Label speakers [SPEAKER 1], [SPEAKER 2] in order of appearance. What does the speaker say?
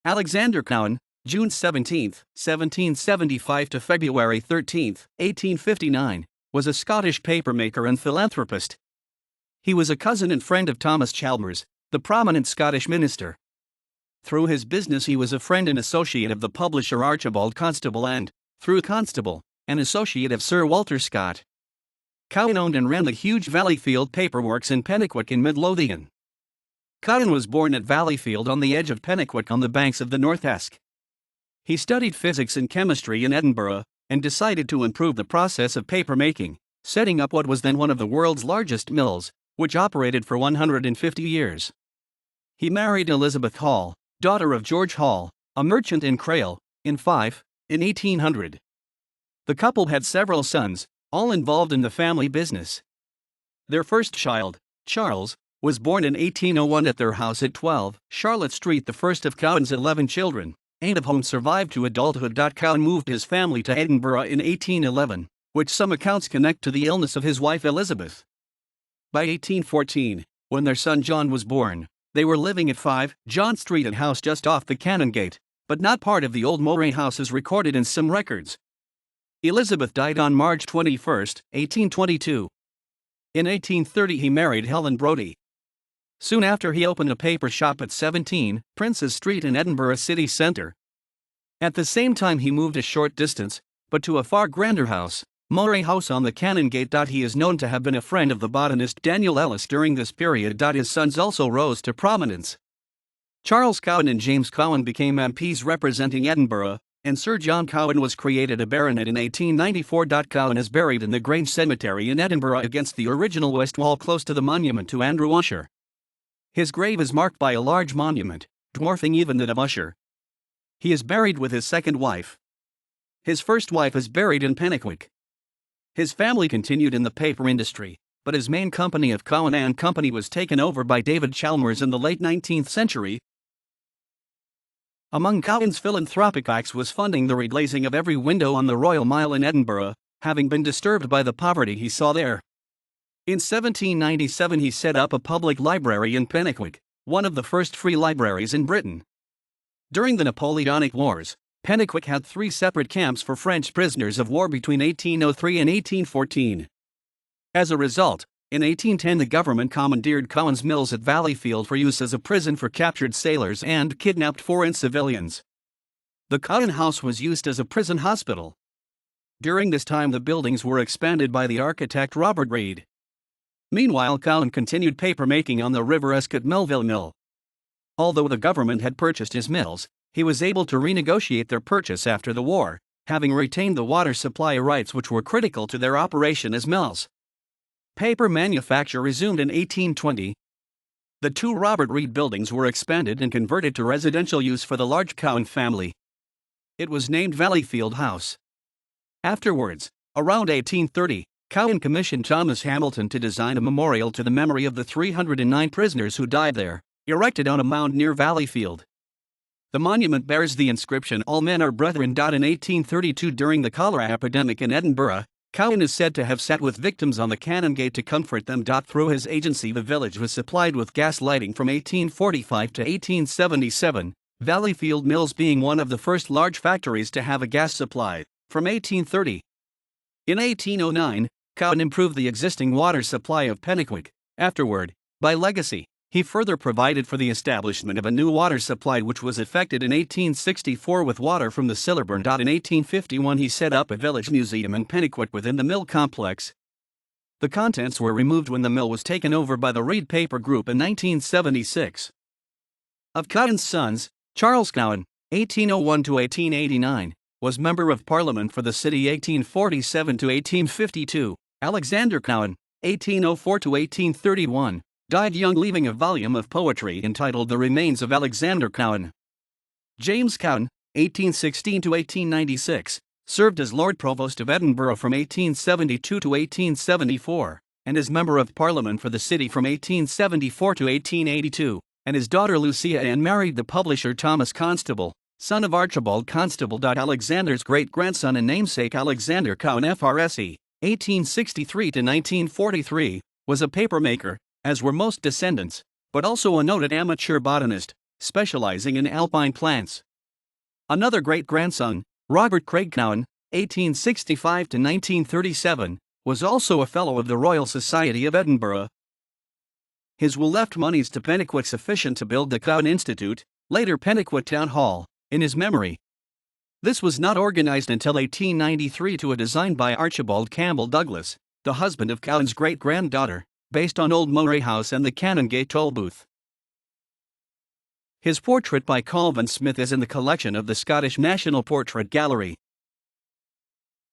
[SPEAKER 1] Alexander Cowan, June 17, 1775 to February 13, 1859, was a Scottish papermaker and philanthropist. He was a cousin and friend of Thomas Chalmers, the prominent Scottish minister. Through his business he was a friend and associate of the publisher Archibald Constable and, through Constable, an associate of Sir Walter Scott. Cowan owned and ran the huge Valleyfield paperworks in Penicuik in Midlothian. Cowan was born at Valleyfield on the edge of Penicuik on the banks of the North Esk. He studied physics and chemistry in Edinburgh, and decided to improve the process of papermaking, setting up what was then one of the world's largest mills, which operated for 150 years. He married Elizabeth Hall, daughter of George Hall, a merchant in Crail, in Fife, in 1800. The couple had several sons, all involved in the family business. Their first child, Charles, was born in 1801 at their house at 12 Charlotte Street, the first of Cowan's 11 children, 8 of whom survived to adulthood. Cowan moved his family to Edinburgh in 1811, which some accounts connect to the illness of his wife Elizabeth. By 1814, when their son John was born, they were living at 5 John Street, a house just off the Canongate, but not part of the old Moray houses recorded in some records. Elizabeth died on March 21, 1822. In 1830 he married Helen Brodie. Soon after he opened a paper shop at 17 Princes Street in Edinburgh city centre. At the same time he moved a short distance, but to a far grander house, Moray House on the Canongate. He is known to have been a friend of the botanist Daniel Ellis during this period. His sons also rose to prominence. Charles Cowan and James Cowan became MPs representing Edinburgh, and Sir John Cowan was created a baronet in 1894. Cowan is buried in the Grange Cemetery in Edinburgh against the original west wall close to the monument to Andrew Usher. His grave is marked by a large monument, dwarfing even that of Usher. He is buried with his second wife. His first wife is buried in Penicuik. His family continued in the paper industry, but his main company of Cowan and Company was taken over by David Chalmers in the late 19th century. Among Cowan's philanthropic acts was funding the reglazing of every window on the Royal Mile in Edinburgh, having been disturbed by the poverty he saw there. In 1797 he set up a public library in Penicuik, one of the first free libraries in Britain. During the Napoleonic Wars, Penicuik had 3 separate camps for French prisoners of war between 1803 and 1814. As a result, in 1810 the government commandeered Cowan's mills at Valleyfield for use as a prison for captured sailors and kidnapped foreign civilians. The Cowan House was used as a prison hospital. During this time the buildings were expanded by the architect Robert Reid. Meanwhile Cowan continued papermaking on the River Esk at Melville Mill. Although the government had purchased his mills, he was able to renegotiate their purchase after the war, having retained the water supply rights which were critical to their operation as mills. Paper manufacture resumed in 1820. The 2 Robert Reid buildings were expanded and converted to residential use for the large Cowan family. It was named Valleyfield House. Afterwards, around 1830, Cowan commissioned Thomas Hamilton to design a memorial to the memory of the 309 prisoners who died there, erected on a mound near Valleyfield. The monument bears the inscription "All men are brethren." In 1832, during the cholera epidemic in Edinburgh, Cowan is said to have sat with victims on the Canongate to comfort them. Through his agency the village was supplied with gas lighting from 1845 to 1877, Valleyfield Mills being one of the first large factories to have a gas supply, from 1830. In 1809, Cowan improved the existing water supply of Penicuik. Afterward, by legacy, he further provided for the establishment of a new water supply which was effected in 1864 with water from the Sillerburn. In 1851 he set up a village museum in Penicuik within the mill complex. The contents were removed when the mill was taken over by the Reid Paper Group in 1976. Of Cowan's sons, Charles Cowan, 1801 to 1889, was Member of Parliament for the city 1847 to 1852. Alexander Cowan, 1804 to 1831, died young, leaving a volume of poetry entitled The Remains of Alexander Cowan. James Cowan, 1816 to 1896, served as Lord Provost of Edinburgh from 1872 to 1874, and as Member of Parliament for the city from 1874 to 1882, and his daughter Lucia Ann married the publisher Thomas Constable, son of Archibald Constable. Alexander's great-grandson and namesake Alexander Cowan FRSE, 1863 to 1943, was a papermaker, as were most descendants, but also a noted amateur botanist, specializing in alpine plants. Another great-grandson, Robert Craig Cowan, 1865 to 1937, was also a Fellow of the Royal Society of Edinburgh. His will left monies to Penicuik sufficient to build the Cowan Institute, later Penicuik Town Hall, in his memory. This was not organized until 1893 to a design by Archibald Campbell Douglas, the husband of Cowan's great-granddaughter, based on Old Moray House and the Canongate toll booth. His portrait by Colvin Smith is in the collection of the Scottish National Portrait Gallery.